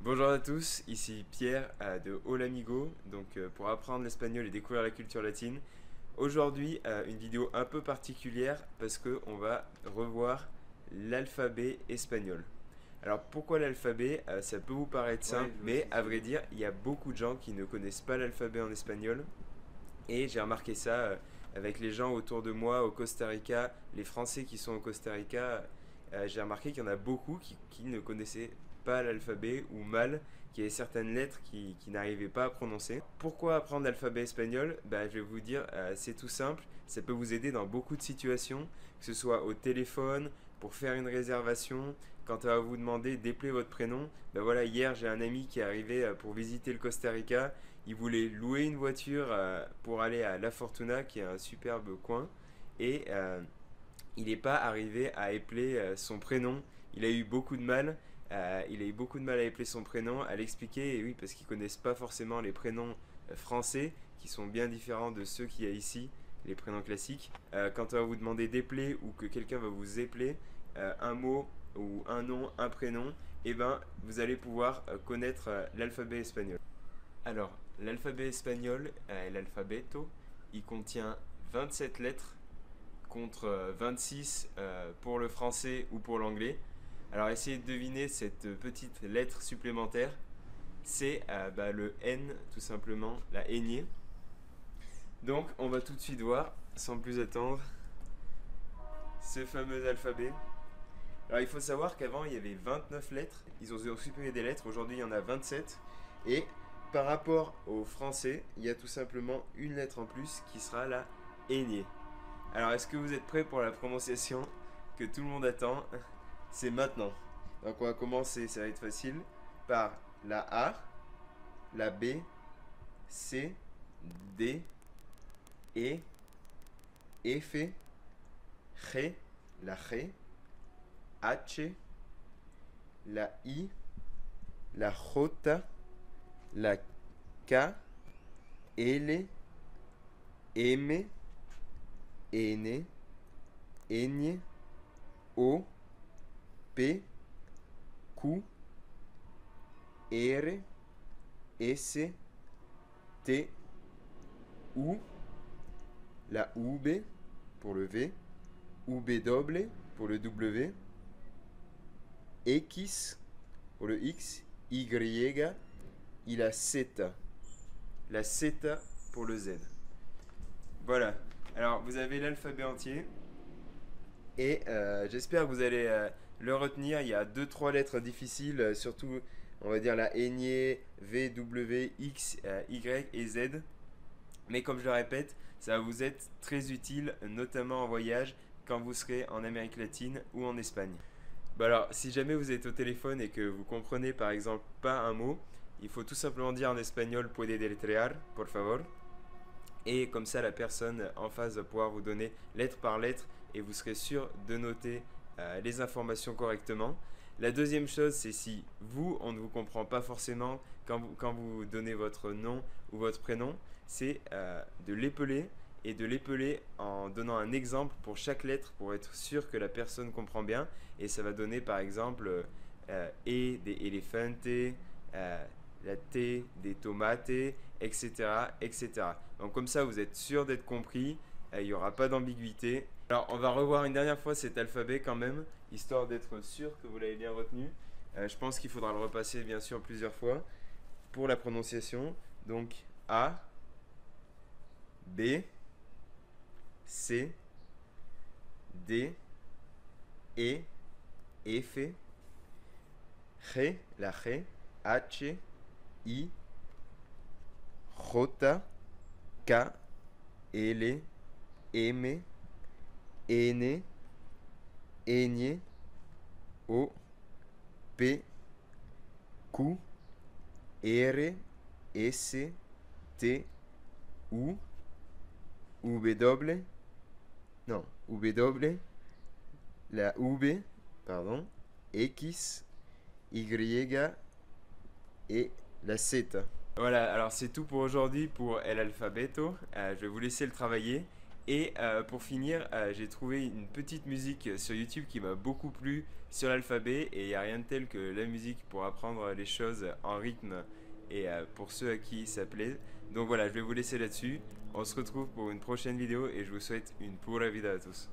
Bonjour à tous, ici Pierre de Holamigo, pour apprendre l'espagnol et découvrir la culture latine. Aujourd'hui, une vidéo un peu particulière parce qu'on va revoir l'alphabet espagnol. Alors pourquoi l'alphabet? Ça peut vous paraître Ouais, simple, je vois ce mais que à tu veux vrai dire. dire, il y a beaucoup de gens qui ne connaissent pas l'alphabet en espagnol. Et j'ai remarqué ça avec les gens autour de moi au Costa Rica, les Français qui sont au Costa Rica. J'ai remarqué qu'il y en a beaucoup qui ne connaissaient pas l'alphabet ou mal, qui avaient certaines lettres qui n'arrivaient pas à prononcer. Pourquoi apprendre l'alphabet espagnol? Je vais vous dire, c'est tout simple. Ça peut vous aider dans beaucoup de situations, que ce soit au téléphone, pour faire une réservation, quand on va vous demander d'épeler votre prénom. Voilà, hier j'ai un ami qui est arrivé pour visiter le Costa Rica. Il voulait louer une voiture pour aller à La Fortuna, qui est un superbe coin, et il n'est pas arrivé à épeler son prénom. Il a eu beaucoup de mal. Il a eu beaucoup de mal à épeler son prénom, à l'expliquer, et oui, parce qu'ils connaissent pas forcément les prénoms français, qui sont bien différents de ceux qu'il y a ici, les prénoms classiques. Quand on va vous demander d'épeler ou que quelqu'un va vous épeler un mot ou un nom, un prénom, et ben vous allez pouvoir connaître l'alphabet espagnol. Alors, l'alphabet espagnol, l'alphabeto, il contient 27 lettres contre 26 pour le français ou pour l'anglais. Alors, essayez de deviner cette petite lettre supplémentaire. C'est le N, tout simplement, la ñ. Donc, on va tout de suite voir, sans plus attendre, ce fameux alphabet. Alors, il faut savoir qu'avant, il y avait 29 lettres. Ils ont supprimé des lettres. Aujourd'hui, il y en a 27. Et par rapport au français, il y a tout simplement une lettre en plus qui sera la ñ. Alors, est-ce que vous êtes prêts pour la prononciation que tout le monde attend? C'est maintenant. Donc, on va commencer, ça va être facile, par la A, la B, C, D, E, F, G, la G, H, la I, la J, la K, L, M, N, Ñ, O, P, Q, R, S, T, U, la V pour le V, W pour le W, X pour le X, Y et la Z pour le Z. Voilà, alors vous avez l'alphabet entier et j'espère que vous allez le retenir. Il y a deux trois lettres difficiles, surtout on va dire la ñ, V, W, X, Y et Z. Mais comme je le répète, ça va vous être très utile, notamment en voyage, quand vous serez en Amérique latine ou en Espagne. Alors, si jamais vous êtes au téléphone et que vous comprenez par exemple pas un mot, il faut tout simplement dire en espagnol puede deletrear, por favor. Et comme ça, la personne en face va pouvoir vous donner lettre par lettre et vous serez sûr de noter les informations correctement. La deuxième chose, c'est si vous, on ne vous comprend pas forcément quand vous donnez votre nom ou votre prénom, c'est de l'épeler et de l'épeler en donnant un exemple pour chaque lettre pour être sûr que la personne comprend bien. Et ça va donner par exemple E des elefante, la T des tomates, etc., etc. Donc comme ça, vous êtes sûr d'être compris, il n'y aura pas d'ambiguïté. Alors on va revoir une dernière fois cet alphabet quand même, histoire d'être sûr que vous l'avez bien retenu. Je pense qu'il faudra le repasser bien sûr plusieurs fois pour la prononciation. Donc A, B, C, D, E, F, G, la G, H, I, J, K, L, M, N, Ñ, O, P, Q, R, S, T, U, W, non, W, la V, pardon, X, Y et la Z. Voilà, alors c'est tout pour aujourd'hui pour El Alfabeto. Je vais vous laisser le travailler Et pour finir, j'ai trouvé une petite musique sur YouTube qui m'a beaucoup plu sur l'alphabet et il n'y a rien de tel que la musique pour apprendre les choses en rythme et pour ceux à qui ça plaît. Donc voilà, je vais vous laisser là-dessus. On se retrouve pour une prochaine vidéo et je vous souhaite une pura vida à tous.